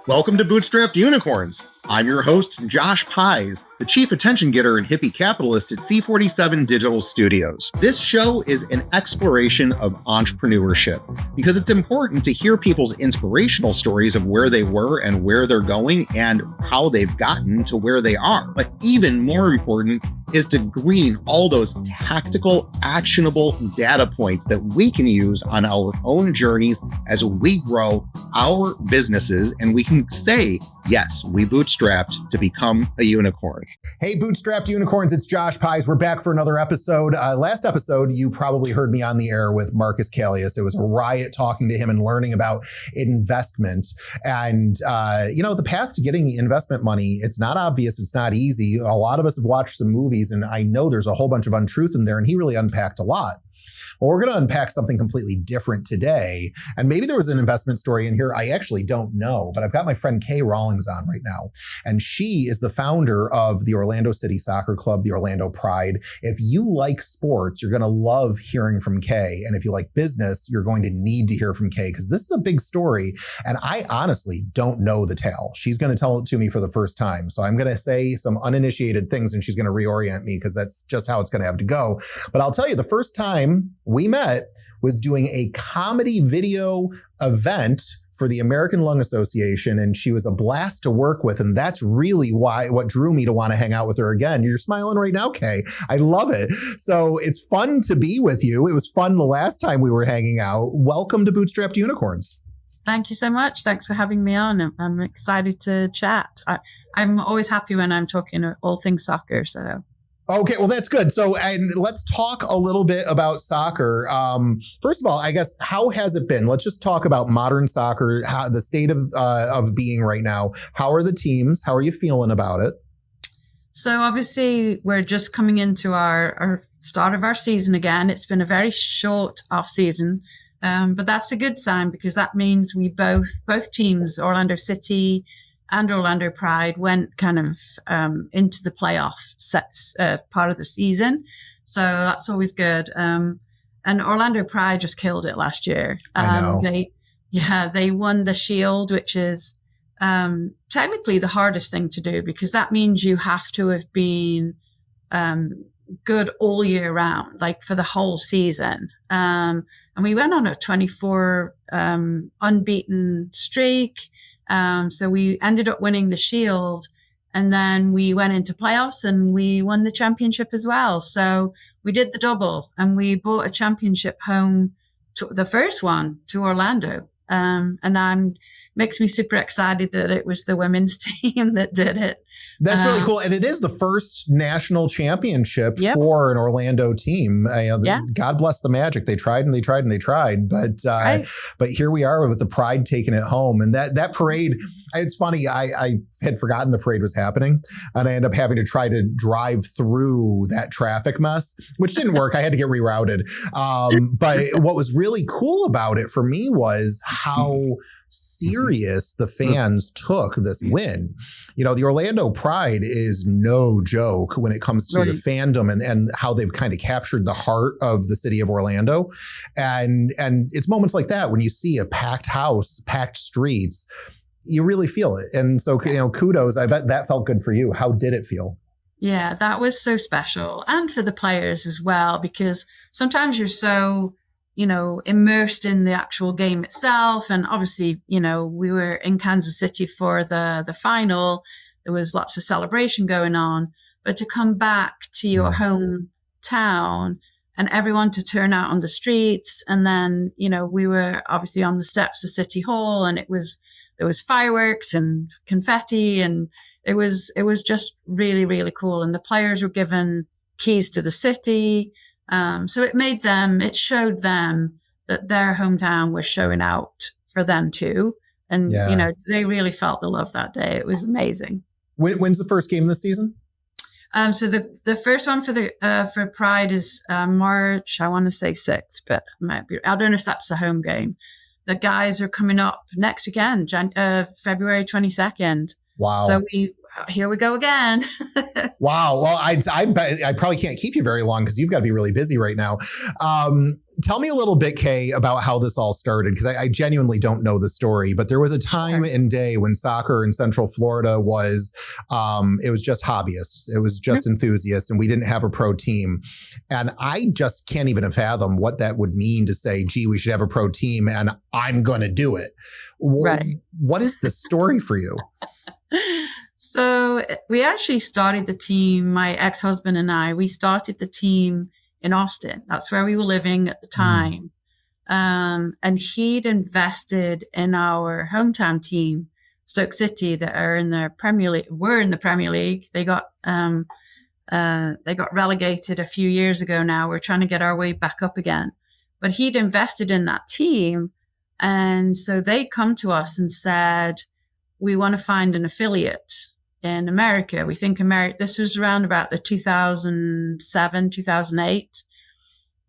Welcome to Bootstrapped Unicorns. I'm your host, Josh Pies, the chief attention getter and hippie capitalist at C47 Digital Studios. This show is an exploration of entrepreneurship because it's important to hear people's inspirational stories of where they were and where they're going and how they've gotten to where they are. But even more important is to glean all those tactical, actionable data points that we can use on our own journeys as we grow our businesses and we can say, yes, we bootstrapped to become a unicorn. Hey, Bootstrapped Unicorns, it's Josh Pies. We're back for another episode. Last episode, you probably heard me on the air with Marcus Callius. It was a riot talking to him and learning about investment. And, the path to getting investment money, it's not obvious. It's not easy. A lot of us have watched some movies, and I know there's a whole bunch of untruth in there, and he really unpacked a lot. Well, we're going to unpack something completely different today. And maybe there was an investment story in here. I actually don't know, but I've got my friend Kay Rawlins on right now. And she is the founder of the Orlando City Soccer Club, the Orlando Pride. If you like sports, you're going to love hearing from Kay. And if you like business, you're going to need to hear from Kay because this is a big story. And I honestly don't know the tale. She's going to tell it to me for the first time. So I'm going to say some uninitiated things and she's going to reorient me because that's just how it's going to have to go. But I'll tell you, the first time we met was doing a comedy video event for the American Lung Association, and she was a blast to work with, and that's really what drew me to want to hang out with her again. You're smiling right now, Kay. I love it. So it's fun to be with you. It was fun the last time we were hanging out. Welcome to Bootstrapped Unicorns. Thank you so much. Thanks for having me on. I'm excited to chat. I'm always happy when I'm talking all things soccer, so... Okay, well, that's good. So, and let's talk a little bit about soccer. First of all, I guess, how has it been? Let's just talk about modern soccer, how the state of being right now. How are the teams? How are you feeling about it? So obviously, we're just coming into our start of our season again. It's been a very short off season, but that's a good sign because that means we both teams, Orlando City and Orlando Pride, went kind of into the playoff part of the season. So that's always good. And Orlando Pride just killed it last year. I know. They won the Shield, which is technically the hardest thing to do because that means you have to have been good all year round, like for the whole season. And we went on a 24 unbeaten streak. So we ended up winning the Shield and then we went into playoffs and we won the championship as well. So we did the double and we brought a championship home, the first one, to Orlando. And makes me super excited that it was the women's team that did it. That's really cool. And it is the first national championship for an Orlando team. God bless the Magic. They tried and they tried and they tried. But but here we are with the Pride taking it home. And that parade, it's funny. I had forgotten the parade was happening. And I ended up having to try to drive through that traffic mess, which didn't work. I had to get rerouted. But what was really cool about it for me was how serious the fans took this win. The Orlando Pride is no joke when it comes to the fandom and how they've kind of captured the heart of the city of Orlando. And it's moments like that when you see a packed house, packed streets, you really feel it. And so, kudos. I bet that felt good for you. How did it feel? Yeah, that was so special. And for the players as well, because sometimes you're so immersed in the actual game itself. And obviously, we were in Kansas City for the final. There was lots of celebration going on, but to come back to your hometown and everyone to turn out on the streets. And then, we were obviously on the steps of City Hall and there was fireworks and confetti and it was just really, really cool. And the players were given keys to the city. So it showed them that their hometown was showing out for them too. And, they really felt the love that day. It was amazing. When's the first game this season? So the first one for Pride is March, I want to say 6th, but I don't know if that's the home game. The guys are coming up next weekend, February 22nd. Wow. So we here we go again. Wow. Well, I probably can't keep you very long because you've got to be really busy right now. Tell me a little bit, Kay, about how this all started, because I genuinely don't know the story, but there was a time and day when soccer in Central Florida was, it was just hobbyists. It was just enthusiasts, and we didn't have a pro team. And I just can't even fathom what that would mean to say, gee, we should have a pro team and I'm going to do it. Right. What is the story for you? So we actually started the team, my ex-husband and I, we started the team in Austin. That's where we were living at the time. And he'd invested in our hometown team, Stoke City, that are in the Premier League, were in the Premier League. They got relegated a few years ago now. We're trying to get our way back up again. But he'd invested in that team. And so they come to us and said, we want to find an affiliate in America. We think this was around about the 2007, 2008.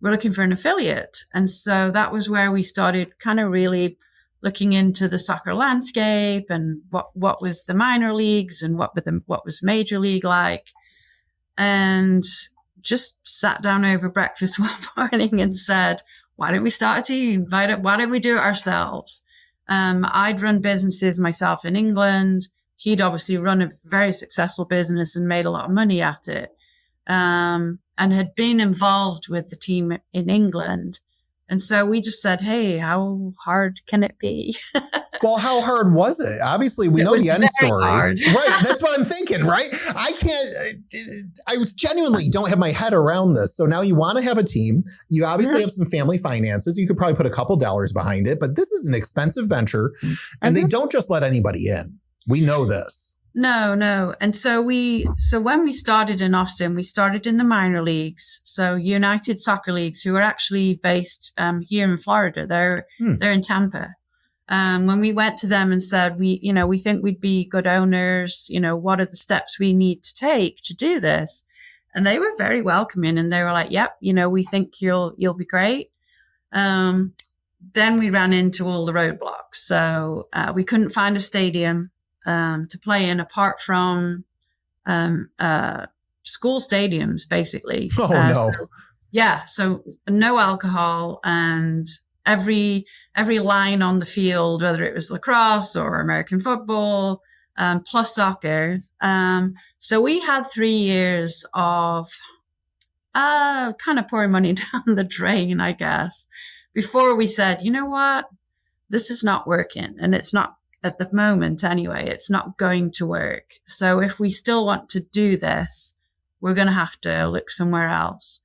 We're looking for an affiliate. And so that was where we started kind of really looking into the soccer landscape and what was the minor leagues and what was major league like. And just sat down over breakfast one morning and said, why don't we start a team? Why don't we do it ourselves? I'd run businesses myself in England. He'd obviously run a very successful business and made a lot of money at it, and had been involved with the team in England. And so we just said, hey, how hard can it be? Well, how hard was it? Obviously, we know the end story. Hard. Right. That's what I'm thinking, right? I genuinely don't have my head around this. So now you want to have a team. You obviously have some family finances. You could probably put a couple dollars behind it, but this is an expensive venture and they don't just let anybody in. We know this. No. And so when we started in Austin, we started in the minor leagues. So United Soccer Leagues, who are actually based here in Florida, they're in Tampa. When we went to them and said, we think we'd be good owners, what are the steps we need to take to do this? And they were very welcoming and they were like, yep, we think you'll be great. Then we ran into all the roadblocks. So we couldn't find a stadium to play in apart from school stadiums, basically. Oh, no. So no alcohol, and every line on the field, whether it was lacrosse or American football, plus soccer. So we had 3 years of kind of pouring money down the drain, I guess, before we said, you know what, this is not working. And it's not, at the moment anyway, it's not going to work. So if we still want to do this, we're going to have to look somewhere else.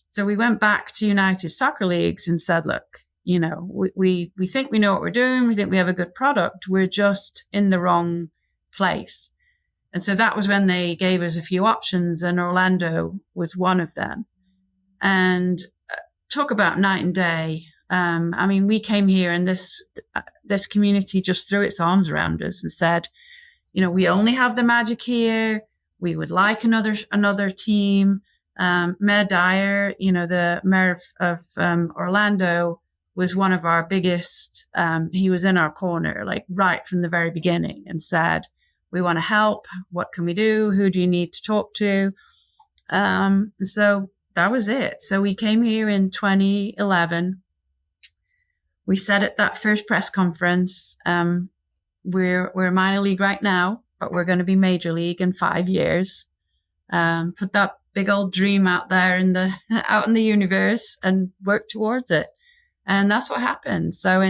So we went back to United Soccer Leagues and said, look, we think we know what we're doing. We think we have a good product. We're just in the wrong place. And so that was when they gave us a few options, and Orlando was one of them. And talk about night and day. We came here and this community just threw its arms around us and said, we only have the Magic here. We would like another team. Mayor Dyer, the mayor of Orlando, was one of our biggest. He was in our corner, like right from the very beginning, and said, we want to help. What can we do? Who do you need to talk to? So that was it. So we came here in 2011. We said at that first press conference, we're minor league right now, but we're going to be major league in 5 years. Put that big old dream out there out in the universe and work towards it. And that's what happened. So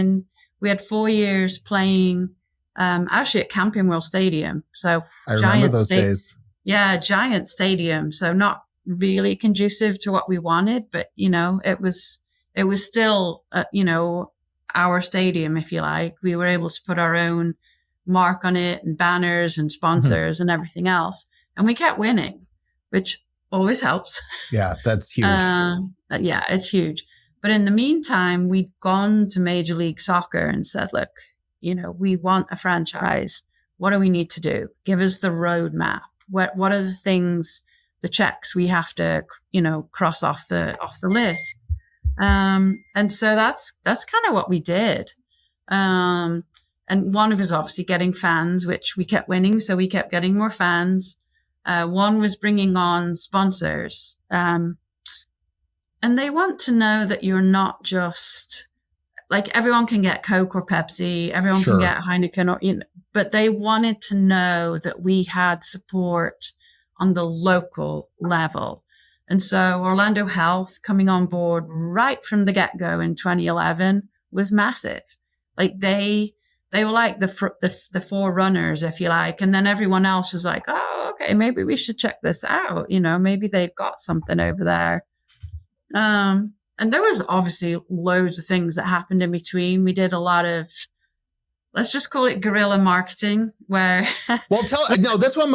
we had 4 years playing, actually at Camping World Stadium. So I remember those days. Yeah, giant stadium. So not really conducive to what we wanted, but it was still, our stadium, if you like. We were able to put our own mark on it and banners and sponsors and everything else. And we kept winning, which always helps. Yeah, that's huge. Yeah, it's huge. But in the meantime, we'd gone to Major League Soccer and said, look, we want a franchise. What do we need to do? Give us the roadmap. What are the things, the checks we have to, cross off the list? And so that's kind of what we did. And one was obviously getting fans, which we kept winning. So we kept getting more fans. One was bringing on sponsors. And they want to know that you're not just like everyone can get Coke or Pepsi. Everyone Sure. can get Heineken or, but they wanted to know that we had support on the local level. And so Orlando Health coming on board right from the get-go in 2011 was massive. Like they were like the forerunners, if you like. And then everyone else was like, oh, okay, maybe we should check this out. Maybe they've got something over there. And there was obviously loads of things that happened in between. We did a lot of, let's just call it guerrilla marketing, where. Well, that's what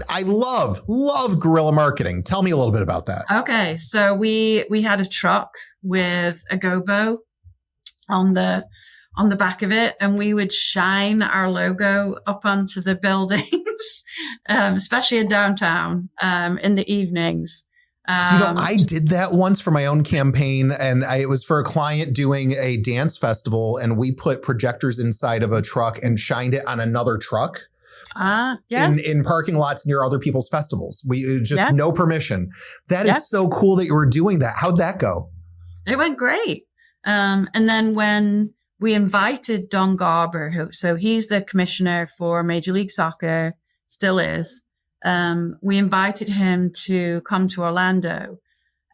I love guerrilla marketing. Tell me a little bit about that. Okay. So we had a truck with a gobo on the back of it, and we would shine our logo up onto the buildings, especially in downtown, in the evenings. I did that once for my own campaign, and it was for a client doing a dance festival, and we put projectors inside of a truck and shined it on another truck. In parking lots near other people's festivals. We just no permission. That is so cool that you were doing that. How'd that go? It went great. And then when we invited Don Garber, so he's the commissioner for Major League Soccer, still is. We invited him to come to Orlando.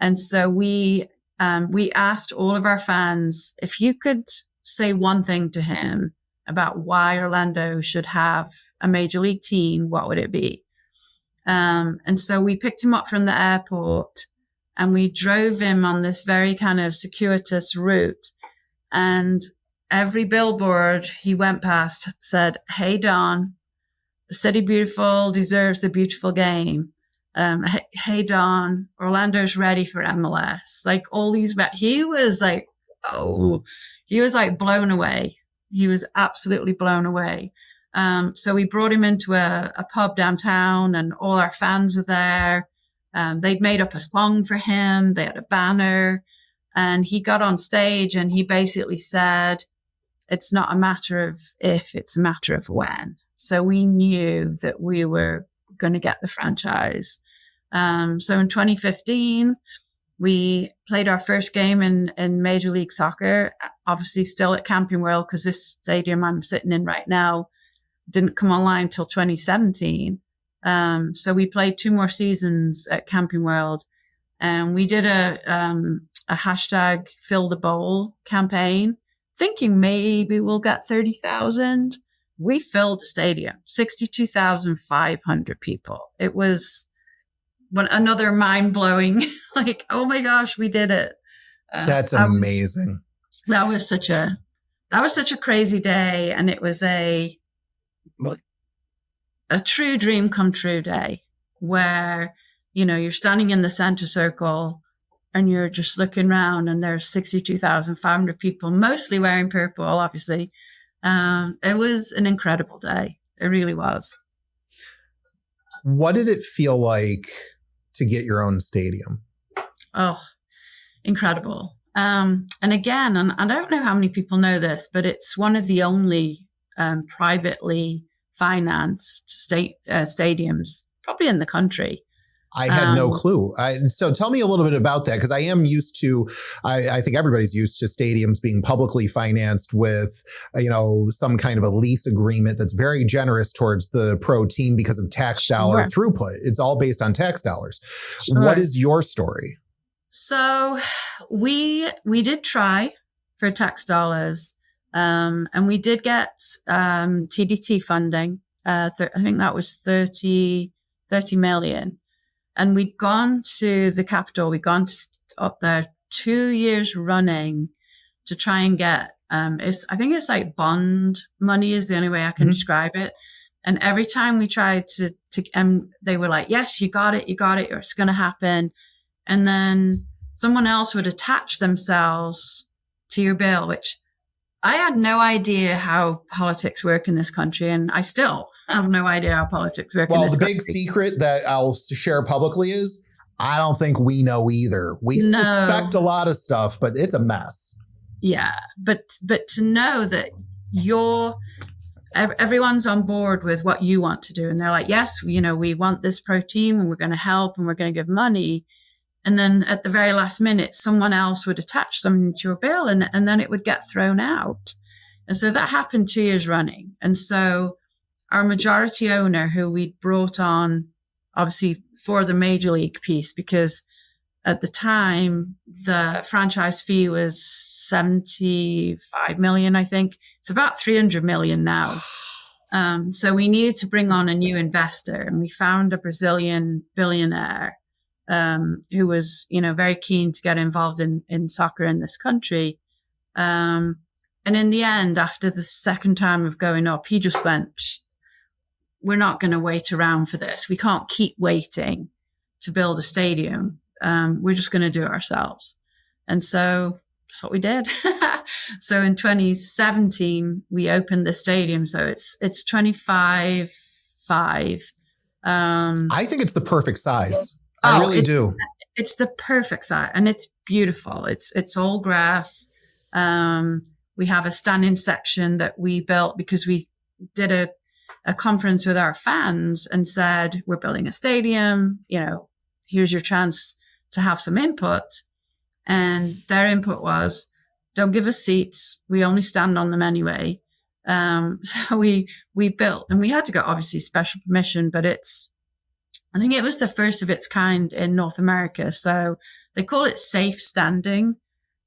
And so we asked all of our fans, if you could say one thing to him about why Orlando should have a major league team, what would it be? And so we picked him up from the airport and we drove him on this very kind of circuitous route. And every billboard he went past said, "Hey, Don, the city beautiful deserves a beautiful game. Hey, Don, Orlando's ready for MLS." Like all these, he was like blown away. He was absolutely blown away. So we brought him into a pub downtown and all our fans were there. They'd made up a song for him. They had a banner and he got on stage and he basically said, "It's not a matter of if, it's a matter of when." So we knew that we were going to get the franchise. So in 2015, we played our first game in Major League Soccer, obviously still at Camping World, because this stadium I'm sitting in right now didn't come online till 2017. So we played 2 more seasons at Camping World, and we did a hashtag Fill the Bowl campaign, thinking maybe we'll get 30,000. We filled the stadium, 62,500 people. It was another mind-blowing, like, oh my gosh, we did it. That's amazing. That was such a crazy day. And it was a true dream come true day where, you're standing in the center circle and you're just looking around and there's 62,500 people, mostly wearing purple, obviously. It was an incredible day. It really was. What did it feel like to get your own stadium? Oh, incredible. And again, and I don't know how many people know this, but it's one of the only privately financed stadiums probably in the country. I had no clue. So tell me a little bit about that, because I am used to, I think everybody's used to stadiums being publicly financed with, some kind of a lease agreement that's very generous towards the pro team because of tax dollar throughput. It's all based on tax dollars. Sure. What is your story? So we did try for tax dollars, and we did get TDT funding. I think that was 30 million. And we'd gone to the Capitol. We'd gone up there 2 years running to try and get, I think it's like bond money is the only way I can describe it. And every time we tried to they were like, "Yes, you got it, or it's going to happen." And then someone else would attach themselves to your bill, which I had no idea how politics work in this country. And I still have no idea how politics work in this country. Well, the big secret that I'll share publicly is I don't think we know either. We suspect a lot of stuff, but it's a mess. Yeah. But to know that your everyone's on board with what you want to do. And they're like, yes, we want this pro team and we're going to help and we're going to give money. And then at the very last minute, someone else would attach something to your bill and then it would get thrown out. And so that happened 2 years running. And so our majority owner, who we brought on, obviously for the major league piece, because at the time, the franchise fee was 75 million, I think. It's about 300 million now. So we needed to bring on a new investor, and we found a Brazilian billionaire who was, very keen to get involved in soccer in this country. And in the end, after the second time of going up, he just went, we're not going to wait around for this. We can't keep waiting to build a stadium. We're just going to do it ourselves. And so that's what we did. So in 2017, we opened the stadium. So it's 25-5. I think it's the perfect size. I really do. It's the perfect size, and it's beautiful. It's all grass. We have a standing section that we built because we did a conference with our fans and said, we're building a stadium, here's your chance to have some input. And their input was, don't give us seats. We only stand on them anyway. So we built, and we had to get obviously special permission, but I think it was the first of its kind in North America. So they call it safe standing.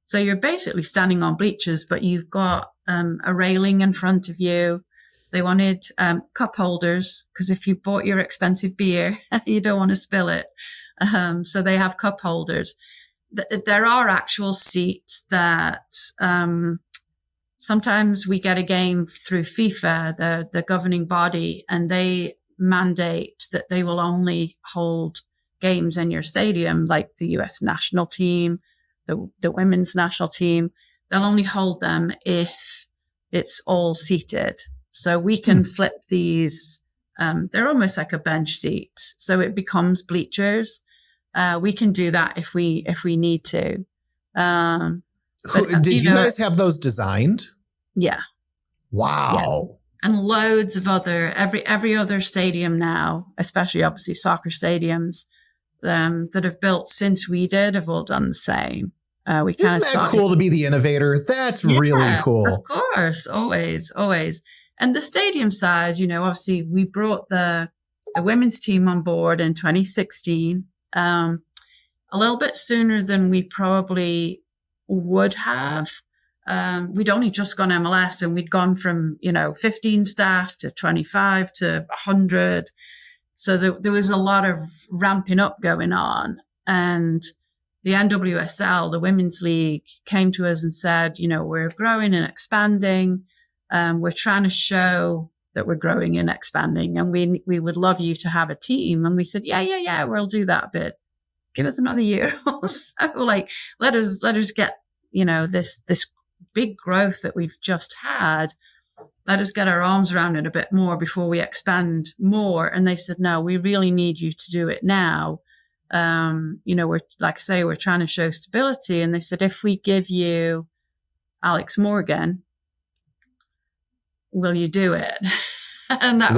So you're basically standing on bleachers, but you've got a railing in front of you. They wanted cup holders, because if you bought your expensive beer, you don't want to spill it. So they have cup holders. There are actual seats that sometimes we get a game through FIFA, the governing body, and they mandate that they will only hold games in your stadium, like the US national team, the women's national team. They'll only hold them if it's all seated. So we can flip these. They're almost like a bench seat. So it becomes bleachers. We can do that if we need to. Did you guys have those designed? Yeah. Wow. Yeah. And loads of every other stadium now, especially obviously soccer stadiums, that have built since we did have all done the same. We Isn't that cool to be the innovator? That's really cool. Of course. Always. And the stadium size, obviously we brought the women's team on board in 2016, a little bit sooner than we probably would have. We'd only just gone MLS, and we'd gone from, 15 staff to 25 to 100. So there was a lot of ramping up going on. And the NWSL, the women's league, came to us and said, we're growing and expanding. We're trying to show that we're growing and expanding, and we would love you to have a team. And we said, yeah, we'll do that, but give us another year or so. Let us get, this big growth that we've just had. Let us get our arms around it a bit more before we expand more. And they said, no, we really need you to do it now. We're, like I say, we're trying to show stability. And they said, if we give you Alex Morgan, will you do it? And that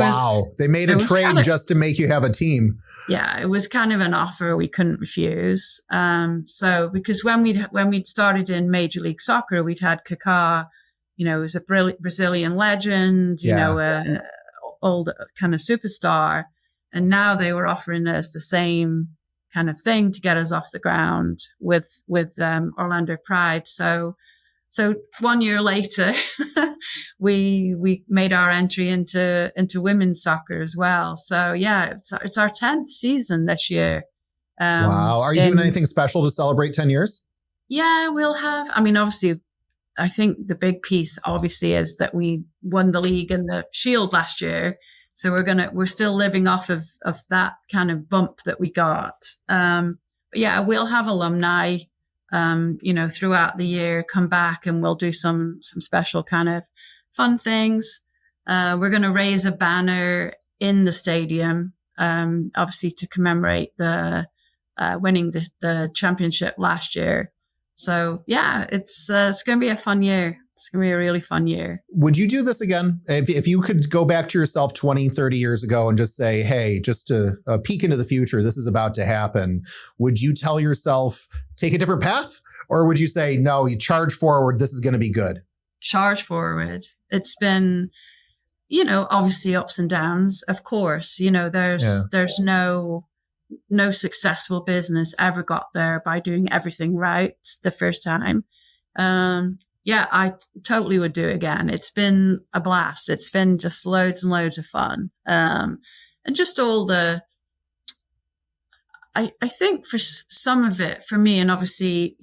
they made a trade just to make you have a team. Yeah, it was kind of an offer we couldn't refuse. So because when we'd started in Major League Soccer, we'd had Kaká, he was a Brazilian legend, old kind of superstar. And now they were offering us the same kind of thing to get us off the ground with Orlando Pride. So 1 year later, we made our entry into women's soccer as well. So yeah, it's our 10th season this year. Wow. Are you doing anything special to celebrate 10 years? Yeah, we'll have. I mean, obviously, I think the big piece obviously is that we won the league and the Shield last year. So we're still living off of that kind of bump that we got. But yeah, we'll have alumni throughout the year, come back, and we'll do some special kind of fun things. We're going to raise a banner in the stadium, obviously to commemorate the winning the championship last year. So yeah, it's going to be a fun year. It's going to be a really fun year. Would you do this again? If you could go back to yourself 20, 30 years ago and just say, hey, just to peek into the future, this is about to happen. Would you tell yourself, take a different path? Or would you say, no, you charge forward, this is going to be good? Charge forward. It's been, obviously ups and downs, of course. There's no successful business ever got there by doing everything right the first time. I totally would do it again. It's been a blast. It's been just loads and loads of fun. And just all I think for some of it, for me, and obviously,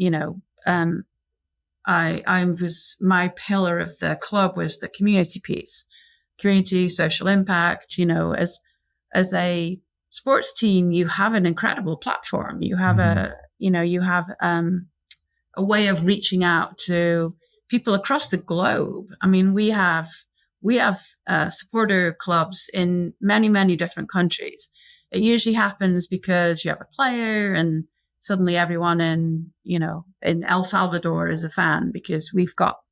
my pillar of the club was the community piece, community, social impact. As a sports team, you have an incredible platform. You have a way of reaching out to people across the globe. I mean, we have supporter clubs in many, many different countries. It usually happens because you have a player and suddenly everyone in El Salvador is a fan because we've got,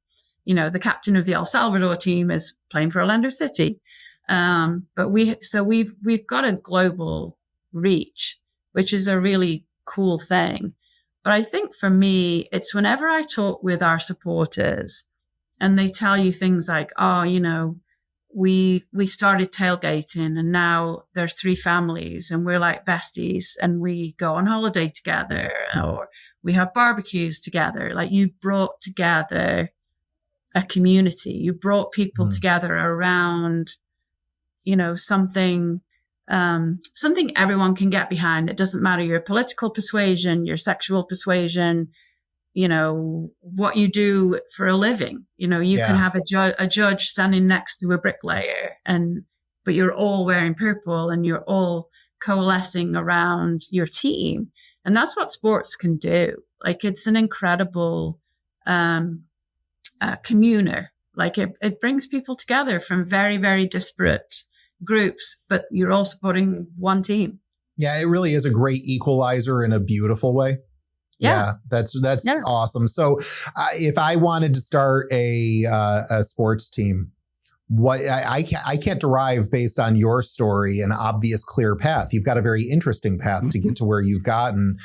the captain of the El Salvador team is playing for Orlando City. But we've got a global reach, which is a really cool thing. But I think for me, it's whenever I talk with our supporters and they tell you things like, we started tailgating and now there's 3 families and we're like besties and we go on holiday together or we have barbecues together. Like you brought together a community. You brought people together around, something everyone can get behind. It doesn't matter your political persuasion, your sexual persuasion, what you do for a living. You can have a judge standing next to a bricklayer but you're all wearing purple and you're all coalescing around your team. And that's what sports can do. Like it's an incredible, communer. Like it brings people together from very, very disparate groups, but you're all supporting one team. Yeah, it really is a great equalizer in a beautiful way. Yeah, that's awesome. So if I wanted to start a sports team, what I can't derive based on your story an obvious clear path. You've got a very interesting path to get to where you've gotten.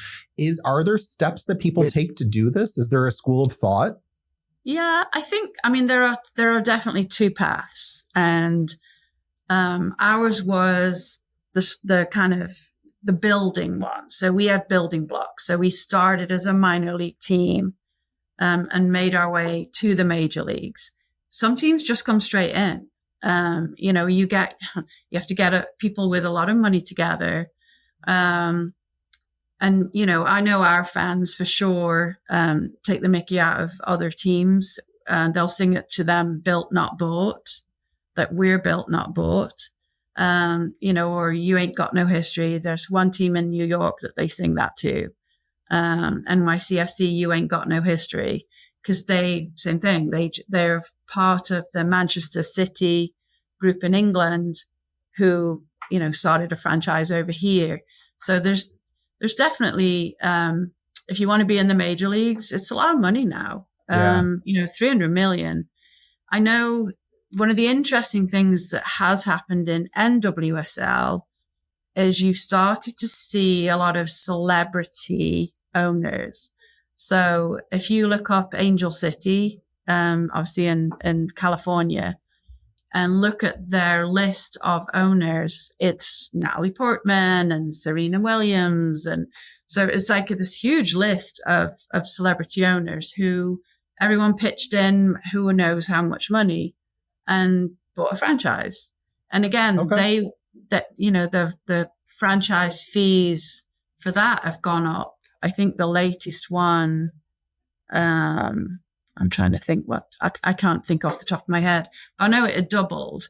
Are there steps that people take to do this? Is there a school of thought? Yeah, there are definitely 2 paths, and ours was the kind of the building one. So we had building blocks. So we started as a minor league team and made our way to the major leagues. Some teams just come straight in. You have to get people with a lot of money together. And, I know our fans for sure take the mickey out of other teams. They'll sing it to them, built, not bought, that we're built, not bought. Or you ain't got no history. There's one team in New York that they sing that to. NYCFC, you ain't got no history. Because same thing. They're part of the Manchester City group in England who, started a franchise over here. So there's definitely, if you want to be in the major leagues, it's a lot of money now. 300 million. I know one of the interesting things that has happened in NWSL is you started to see a lot of celebrity owners. So if you look up Angel City, obviously in California, and look at their list of owners, it's Natalie Portman and Serena Williams. And so it's like this huge list of celebrity owners who everyone pitched in, who knows how much money, and bought a franchise. And again, the franchise fees for that have gone up. I think the latest one, I'm trying to think I can't think off the top of my head. I know it had doubled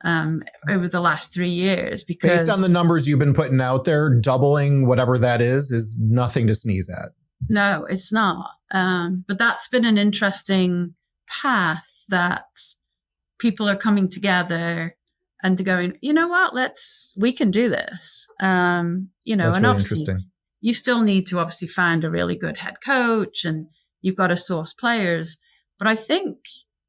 over the last 3 years because based on the numbers you've been putting out there, doubling whatever that is nothing to sneeze at. No, it's not. But that's been an interesting path that people are coming together and going, you know what, we can do this. That's and really obviously interesting. You still need to obviously find a really good head coach and you've got to source players. But I think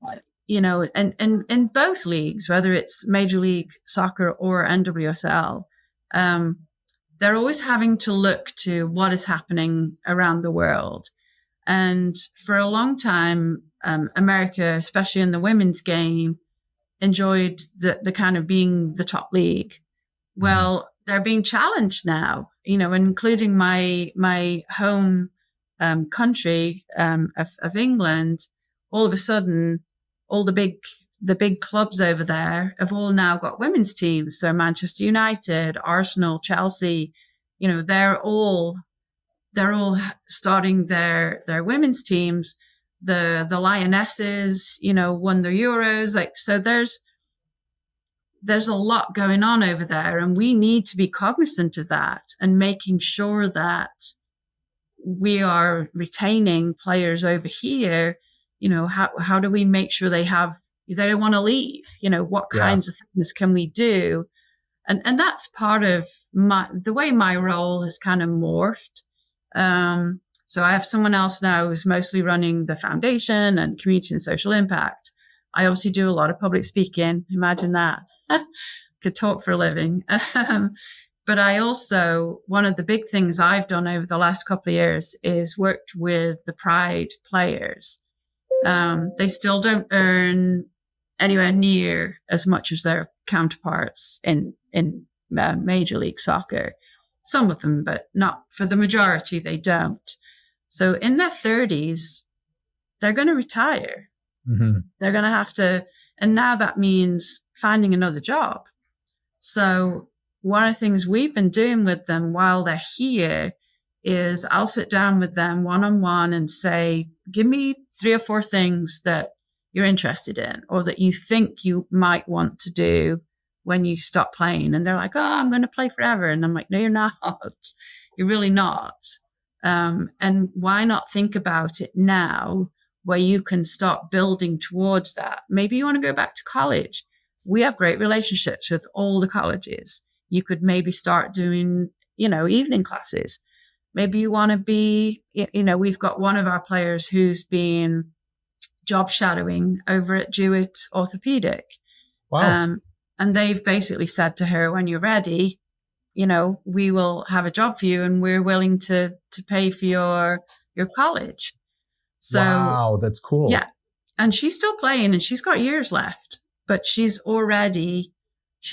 and in both leagues, whether it's Major League Soccer or NWSL, they're always having to look to what is happening around the world. And for a long time, America, especially in the women's game, enjoyed the kind of being the top league. Well, they're being challenged now, including my home country of England. All of a sudden, all the big clubs over there have all now got women's teams. So Manchester United, Arsenal, Chelsea, they're all starting their women's teams. The Lionesses, won their Euros. So there's a lot going on over there, and we need to be cognizant of that and making sure that we are retaining players over here. How do we make sure they don't want to leave? What kinds of things can we do? And that's part of the way my role has kind of morphed. So I have someone else now who's mostly running the foundation and community and social impact. I obviously do a lot of public speaking. Imagine that. Could talk for a living. But I also, one of the big things I've done over the last couple of years is worked with the Pride players. They still don't earn anywhere near as much as their counterparts in Major League Soccer. Some of them, but not for the majority, they don't. So in their 30s, they're going to retire. Mm-hmm. They're going to have to, and now that means finding another job. So one of the things we've been doing with them while they're here is I'll sit down with them one-on-one and say, give me 3 or 4 things that you're interested in or that you think you might want to do when you stop playing. And they're like, oh, I'm going to play forever. And I'm like, no, you're not. You're really not. And why not think about it now where you can start building towards that? Maybe you want to go back to college. We have great relationships with all the colleges. You could maybe start doing, evening classes. Maybe you want to be, we've got one of our players who's been job shadowing over at Jewett Orthopedic. Wow. And they've basically said to her, when you're ready, we will have a job for you and we're willing to pay for your college. So, wow, that's cool. Yeah. And she's still playing and she's got years left, but she's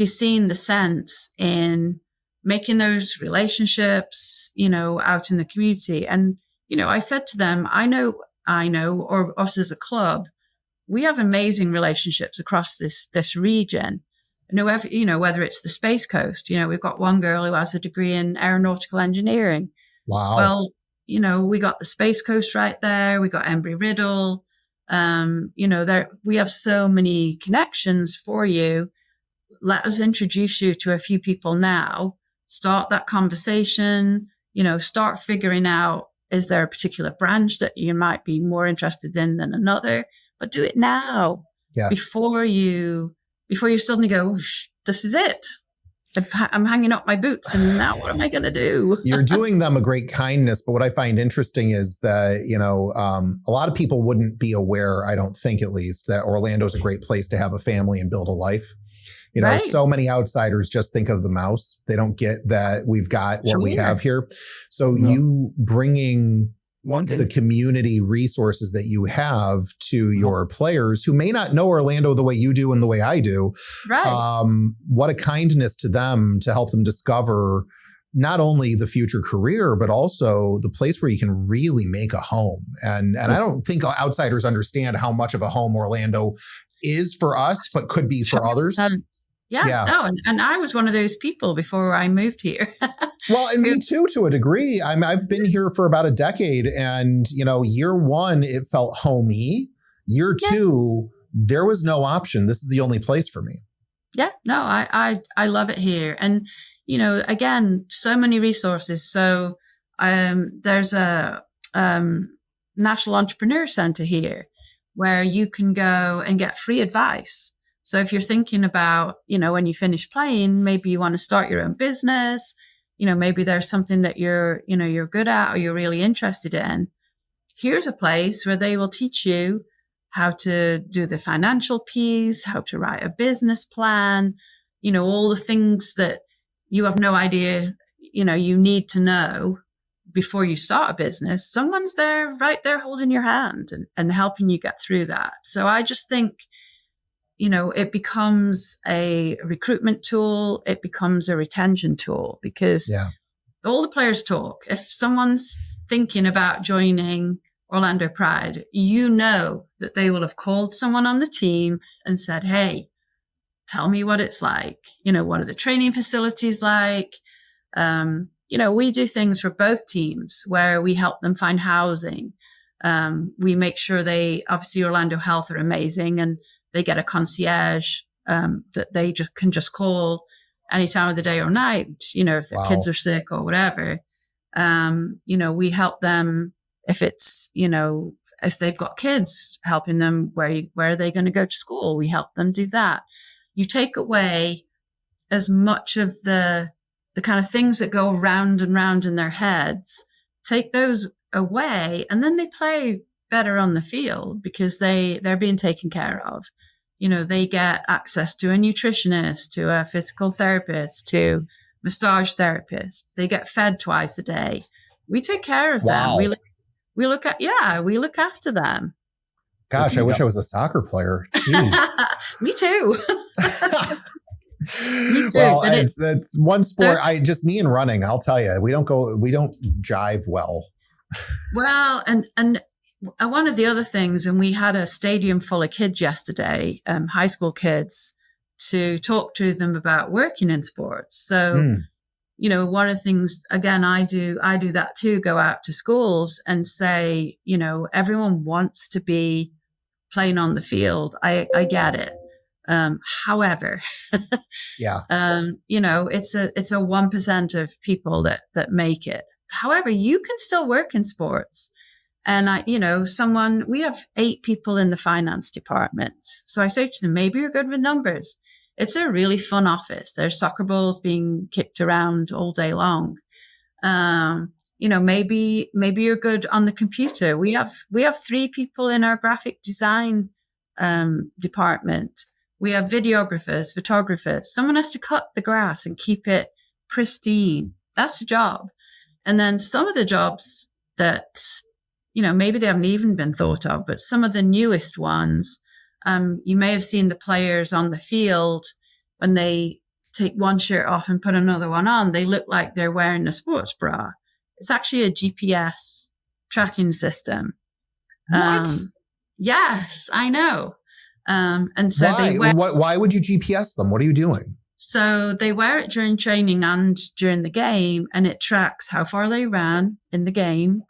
seen the sense in making those relationships, out in the community. And, I said to them, I know, or us as a club, we have amazing relationships across this region. Whether it's the Space Coast, we've got one girl who has a degree in aeronautical engineering. Wow. Well, we got the Space Coast right there. We got Embry-Riddle. We have so many connections for you. Let us introduce you to a few people now. Start that conversation, start figuring out, is there a particular branch that you might be more interested in than another? But do it now. Yes. Before you suddenly go, this is it. I'm hanging up my boots and now what am I going to do? You're doing them a great kindness. But what I find interesting is that, a lot of people wouldn't be aware, I don't think at least, that Orlando is a great place to have a family and build a life. Right. So many outsiders just think of the mouse. They don't get that we've got what we have here. So you bringing the community resources that you have to your players who may not know Orlando the way you do and the way I do. Right. What a kindness to them to help them discover not only the future career, but also the place where you can really make a home. And I don't think outsiders understand how much of a home Orlando is for us, but could be for others. Yeah. No, and I was one of those people before I moved here. Well, and me too, to a degree. I've been here for about a decade, and year 1 it felt homey. Year 2, there was no option. This is the only place for me. Yeah, no, I love it here, and again, so many resources. So there's a National Entrepreneur Center here where you can go and get free advice. So if you're thinking about, when you finish playing, maybe you want to start your own business, maybe there's something that you're good at or you're really interested in. Here's a place where they will teach you how to do the financial piece, how to write a business plan, all the things that you have no idea, you need to know before you start a business. Someone's there, right there holding your hand and helping you get through that. So I just think, it becomes a recruitment tool. It becomes a retention tool because all the players talk. If someone's thinking about joining Orlando Pride, that they will have called someone on the team and said, hey, tell me what it's like. What are the training facilities like? We do things for both teams where we help them find housing. We make sure obviously Orlando Health are amazing and they get a concierge that they can just call any time of the day or night, if their kids are sick or whatever. We help them if it's, if they've got kids, helping them where are they going to go to school? We help them do that. You take away as much of the kind of things that go round and round in their heads, take those away, and then they play better on the field because they're being taken care of. They get access to a nutritionist, to a physical therapist, to massage therapists. They get fed twice a day. We take care of them. We look after them. Gosh, I wish I was a soccer player. Me too. Me too. Well, that's one sport. Me and running, I'll tell you, we don't jive well. Well, and one of the other things, and we had a stadium full of kids yesterday, high school kids, to talk to them about working in sports. So, one of the things, again, I do that too, go out to schools and say, everyone wants to be playing on the field. I get it. However, it's a 1% of people that make it. However, you can still work in sports. And we have 8 people in the finance department. So I say to them, maybe you're good with numbers. It's a really fun office. There's soccer balls being kicked around all day long. Maybe you're good on the computer. We have 3 people in our graphic design department. We have videographers, photographers. Someone has to cut the grass and keep it pristine. That's a job. And then some of the jobs that, maybe they haven't even been thought of, but some of the newest ones, you may have seen the players on the field when they take one shirt off and put another one on, they look like they're wearing a sports bra. It's actually a GPS tracking system. What? Yes, I know. And so why would you GPS them? What are you doing? So they wear it during training and during the game, and it tracks how far they ran in the game,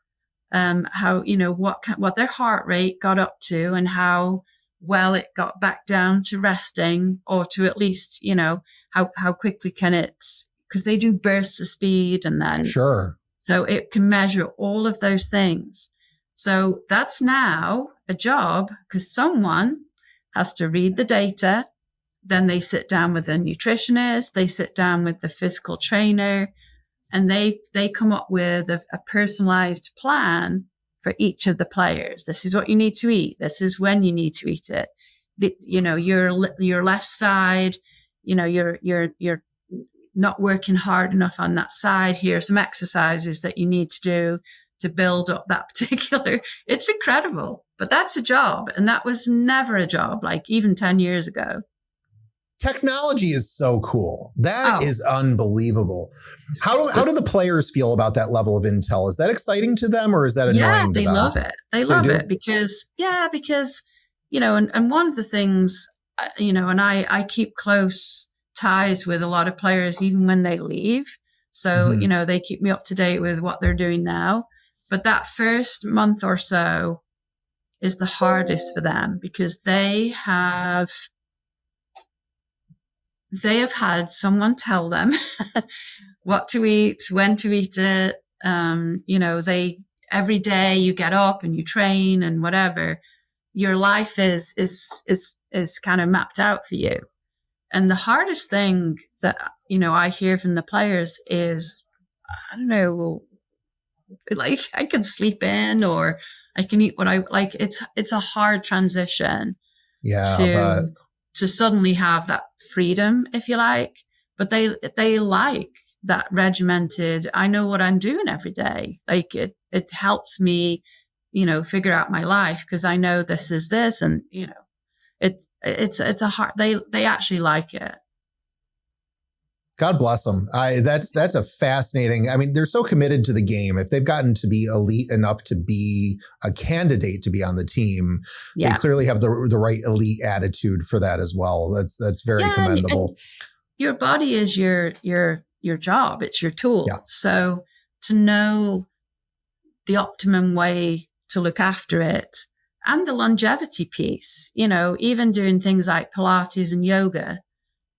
how, what their heart rate got up to and how well it got back down to resting, or to at least, how quickly can it, because they do bursts of speed and then. Sure. So it can measure all of those things. So that's now a job because someone has to read the data. Then they sit down with a nutritionist, they sit down with the physical trainer, and they come up with a personalized plan for each of the players. This is what you need to eat. This is when you need to eat it. Your left side, you're not working hard enough on that side. Here are some exercises that you need to do to build up that particular. It's incredible, but that's a job. And that was never a job, like even 10 years ago. Technology is so cool. That is unbelievable. How do the players feel about that level of intel? Is that exciting to them, or is that annoying to them? Yeah, they love it. They love it because, and one of the things, and I keep close ties with a lot of players, even when they leave. So, they keep me up to date with what they're doing now. But that first month or so is the hardest for them because they have had someone tell them what to eat, when to eat it. Every day you get up and you train and whatever, your life is kind of mapped out for you. And the hardest thing that, I hear from the players is, I don't know, like I can sleep in, or I can eat what I like. It's a hard transition Yeah, to suddenly have that freedom, if you like. But they like that regimented, I know what I'm doing every day. Like it helps me, figure out my life because I know this is this, and it's a hard. They actually like it. God bless them. That's a fascinating. I mean, they're so committed to the game. If they've gotten to be elite enough to be a candidate to be on the team, they clearly have the right elite attitude for that as well. That's very commendable. And your body is your job. It's your tool. Yeah. So to know the optimum way to look after it and the longevity piece, even doing things like Pilates and yoga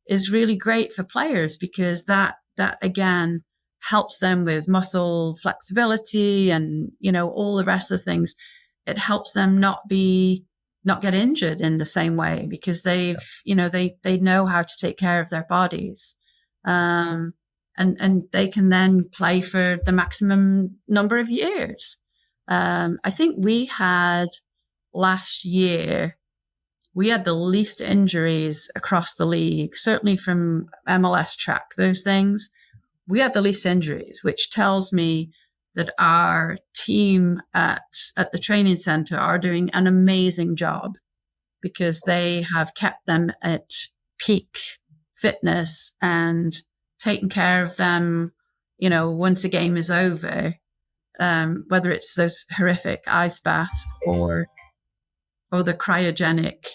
is really great for players because that again helps them with muscle flexibility and, all the rest of the things. It helps them not get injured in the same way because they've, they know how to take care of their bodies. And they can then play for the maximum number of years. I think we had last year, we had the least injuries across the league, certainly from MLS track, those things. We had the least injuries, which tells me that our team at the training center are doing an amazing job because they have kept them at peak fitness and taken care of them, once a game is over, whether it's those horrific ice baths or the cryogenic,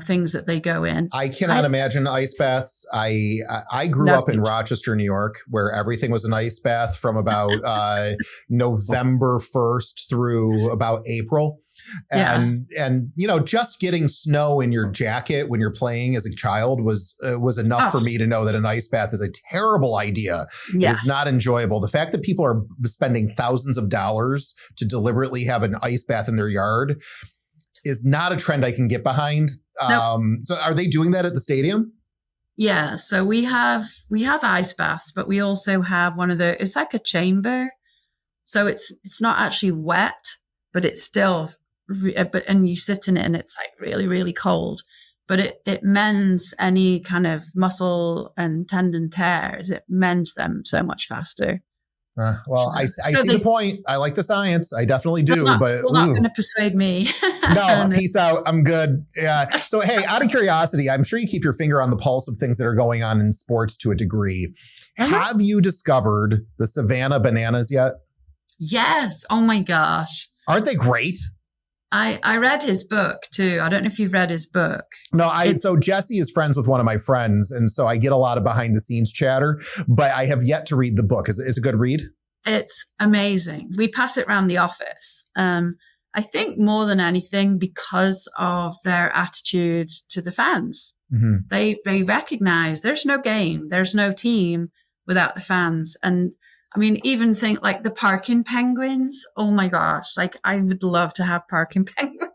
things that they go in. I cannot imagine ice baths. I grew up in Rochester, New York, where everything was an ice bath from about November 1st through about April. And just getting snow in your jacket when you're playing as a child was enough for me to know that an ice bath is a terrible idea. Yes. It is not enjoyable. The fact that people are spending thousands of dollars to deliberately have an ice bath in their yard is not a trend I can get behind. Nope. So are they doing that at the stadium? Yeah. So we have ice baths, but we also have it's like a chamber. So it's not actually wet, but it's still, and you sit in it and it's like really, really cold, but it mends any kind of muscle and tendon tears. It mends them so much faster. I see the point. I like the science. I definitely do. But still not going to persuade me. No, peace out. I'm good. Yeah. So, hey, out of curiosity, I'm sure you keep your finger on the pulse of things that are going on in sports to a degree. Uh-huh. Have you discovered the Savannah Bananas yet? Yes. Oh my gosh. Aren't they great? I read his book too. I don't know if you've read his book. No, so Jesse is friends with one of my friends. And so I get a lot of behind the scenes chatter, but I have yet to read the book. Is it a good read? It's amazing. We pass it around the office. I think more than anything because of their attitude to the fans. Mm-hmm. They recognize there's no game, there's no team without the fans. And I mean, even think like the parking penguins. Oh my gosh. Like I would love to have parking penguins.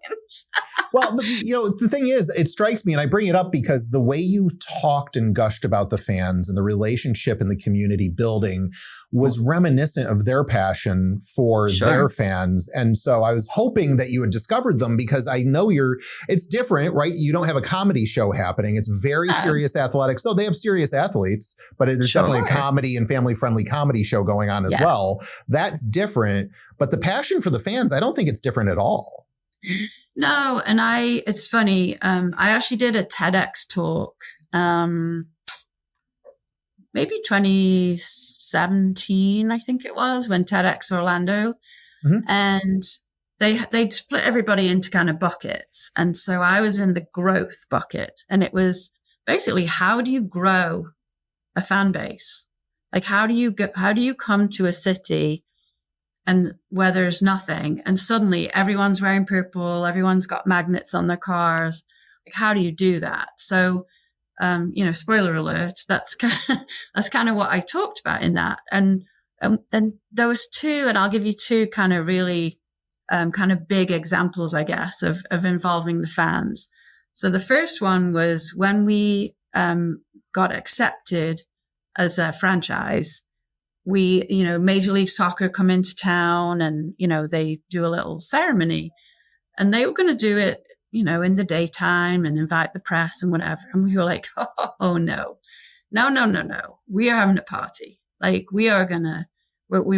Well, the thing is, it strikes me, and I bring it up because the way you talked and gushed about the fans and the relationship and the community building was reminiscent of their passion for their fans. And so I was hoping that you had discovered them because I know it's different, right? You don't have a comedy show happening. It's very serious athletics. So they have serious athletes, but there's definitely a comedy and family-friendly comedy show going on as well. That's different. But the passion for the fans, I don't think it's different at all. No, and it's funny. I actually did a TEDx talk, maybe 2017, I think it was, when TEDx Orlando, and they'd split everybody into kind of buckets. And so I was in the growth bucket, and it was basically, how do you grow a fan base? Like, how do you come to a city and where there's nothing, and suddenly everyone's wearing purple, everyone's got magnets on their cars. Like, how do you do that? So, spoiler alert, that's kind of what I talked about in that. And there was two, and I'll give you two kind of really, kind of big examples, I guess, of involving the fans. So the first one was when we, got accepted as a franchise. Major League Soccer come into town and, they do a little ceremony, and they were going to do it, in the daytime and invite the press and whatever. And we were like, oh no. We are having a party. Like, we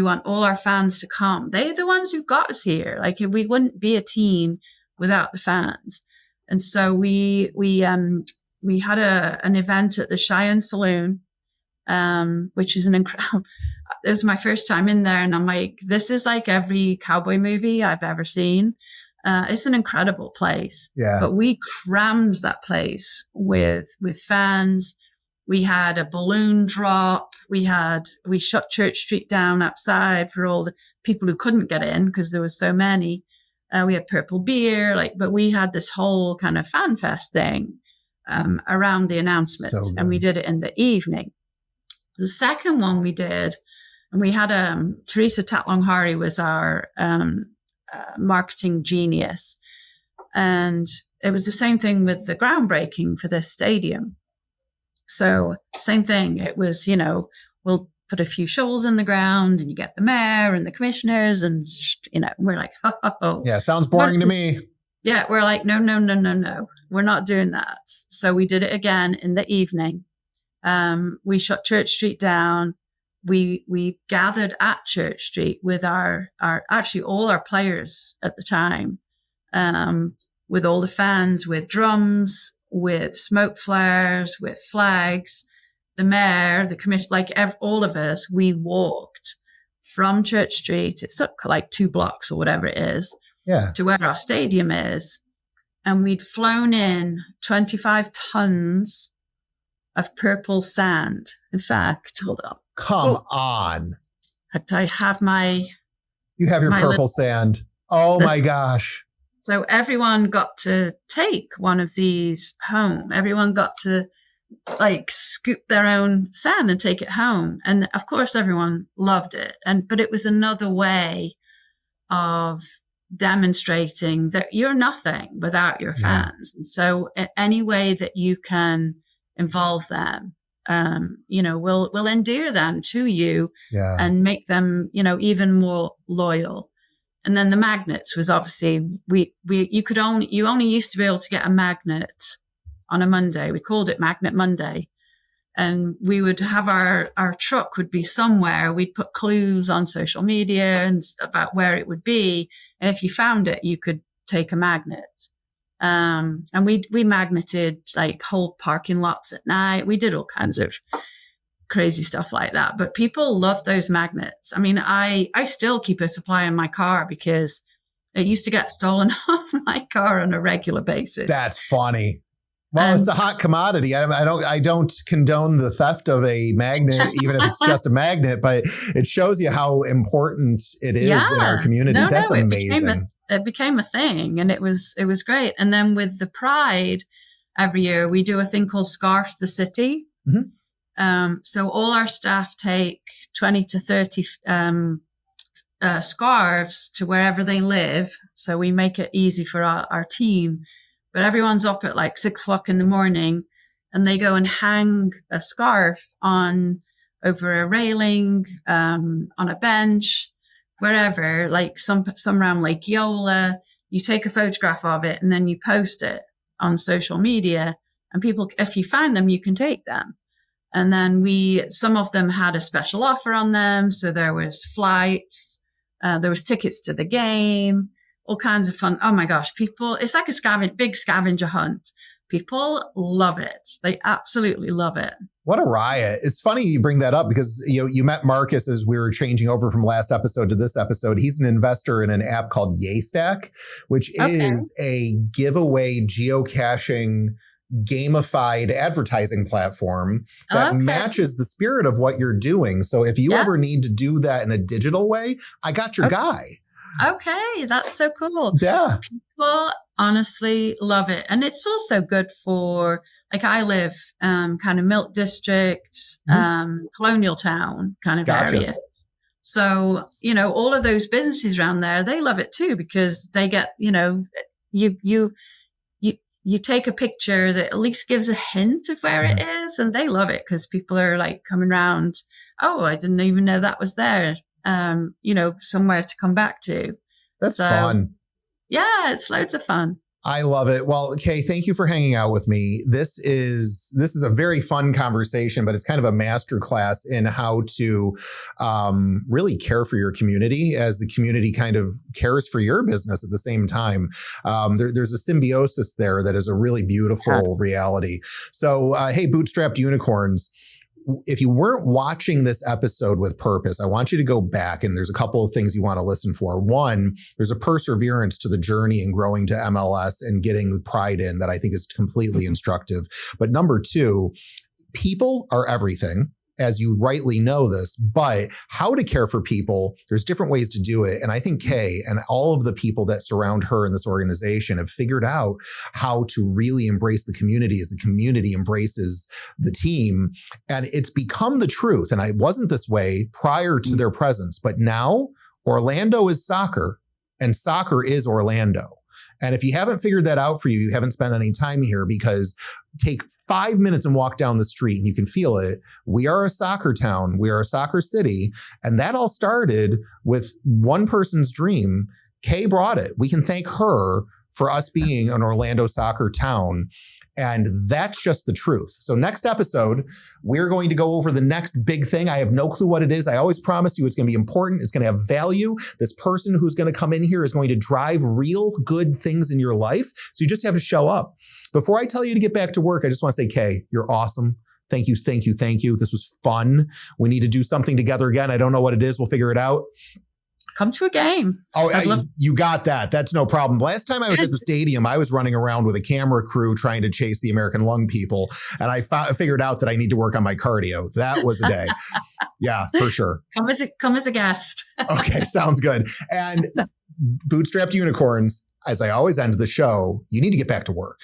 want all our fans to come. They're the ones who got us here. Like, we wouldn't be a team without the fans. And so we had an event at the Cheyenne Saloon, which is an incredible, it was my first time in there. And I'm like, this is like every cowboy movie I've ever seen. It's an incredible place. Yeah. But we crammed that place with fans. We had a balloon drop. We shut Church Street down outside for all the people who couldn't get in because there was so many. We had purple beer, but we had this whole kind of fan fest thing around the announcement, and we did it in the evening. The second one we did, and we had Teresa Tatlong-Hari was our marketing genius, and it was the same thing with the groundbreaking for this stadium. So same thing. It was, we'll put a few shovels in the ground and you get the mayor and the commissioners and, we're like, oh. Yeah, sounds boring to me. Yeah, we're like, no. We're not doing that. So we did it again in the evening. We shut Church Street down. We gathered at Church Street with our actually all our players at the time, with all the fans, with drums, with smoke flares, with flags, the mayor, the commission, all of us, we walked from Church Street. It's like 2 blocks or whatever it is, to where our stadium is. And we'd flown in 25 tons of purple sand. In fact, hold on. Come on. I have You have your purple sand. Oh my gosh. So everyone got to take one of these home. Everyone got to scoop their own sand and take it home. And of course, everyone loved it. But it was another way of demonstrating that you're nothing without your fans. And so any way that you can involve them, will endear them to you and make them, even more loyal. And then the magnets was obviously you only used to be able to get a magnet on a Monday. We called it Magnet Monday. And we would have our truck would be somewhere. We'd put clues on social media and about where it would be. And if you found it, you could take a magnet. And we magneted whole parking lots at night. We did all kinds of crazy stuff like that. But people love those magnets. I mean, I still keep a supply in my car because it used to get stolen off my car on a regular basis. That's funny. Well, it's a hot commodity. I don't condone the theft of a magnet, even if it's just a magnet, but it shows you how important it is in our community. That's amazing. It became a thing, and it was great. And then with the Pride, every year we do a thing called Scarf the City. Mm-hmm. So all our staff take 20 to 30 scarves to wherever they live. So we make it easy for our team. But everyone's up at 6 o'clock in the morning, and they go and hang a scarf over a railing, on a bench, wherever, some around Lake Yola. You take a photograph of it and then you post it on social media, and people, if you find them, you can take them. And then some of them had a special offer on them. So there was flights, there was tickets to the game, all kinds of fun. Oh my gosh, people, it's like a big scavenger hunt. People love it. They absolutely love it. What a riot. It's funny you bring that up because you met Marcus as we were changing over from last episode to this episode. He's an investor in an app called Yaystack, which is a giveaway geocaching gamified advertising platform that matches the spirit of what you're doing. So if you ever need to do that in a digital way, I got your guy. Okay, that's so cool. Yeah. People honestly love it. And it's also good for, I live kind of Milk District, Colonial Town kind of area. So, all of those businesses around there, they love it too, because they get, you take a picture that at least gives a hint of where it is, and they love it because people are coming around oh, I didn't even know that was there, somewhere to come back to. That's fun. Yeah, it's loads of fun. I love it. Well, Kay, thank you for hanging out with me. This is a very fun conversation, but it's kind of a masterclass in how to really care for your community as the community kind of cares for your business at the same time. There's a symbiosis there that is a really beautiful reality. So, hey, Bootstrapped Unicorns, if you weren't watching this episode with purpose, I want you to go back, and there's a couple of things you want to listen for. One, there's a perseverance to the journey and growing to MLS and getting the pride in that I think is completely instructive. But number two, people are everything, as you rightly know this, but how to care for people, there's different ways to do it. And I think Kay and all of the people that surround her in this organization have figured out how to really embrace the community as the community embraces the team. And it's become the truth. And I wasn't this way prior to their presence, but now Orlando is soccer and soccer is Orlando. And if you haven't figured that out for you, you haven't spent any time here, because take 5 minutes and walk down the street and you can feel it. We are a soccer town. We are a soccer city. And that all started with one person's dream. Kay brought it. We can thank her for us being an Orlando soccer town. And that's just the truth. So next episode, we're going to go over the next big thing. I have no clue what it is. I always promise you it's going to be important. It's going to have value. This person who's going to come in here is going to drive real good things in your life. So you just have to show up. Before I tell you to get back to work, I just want to say, Kay, you're awesome. Thank you, thank you, thank you. This was fun. We need to do something together again. I don't know what it is. We'll figure it out. Come to a game. Oh, you got that. That's no problem. Last time I was at the stadium, I was running around with a camera crew trying to chase the American lung people. And I figured out that I need to work on my cardio. That was a day. Yeah, for sure. Come as a guest. Okay, sounds good. And Bootstrapped Unicorns, as I always end the show, you need to get back to work.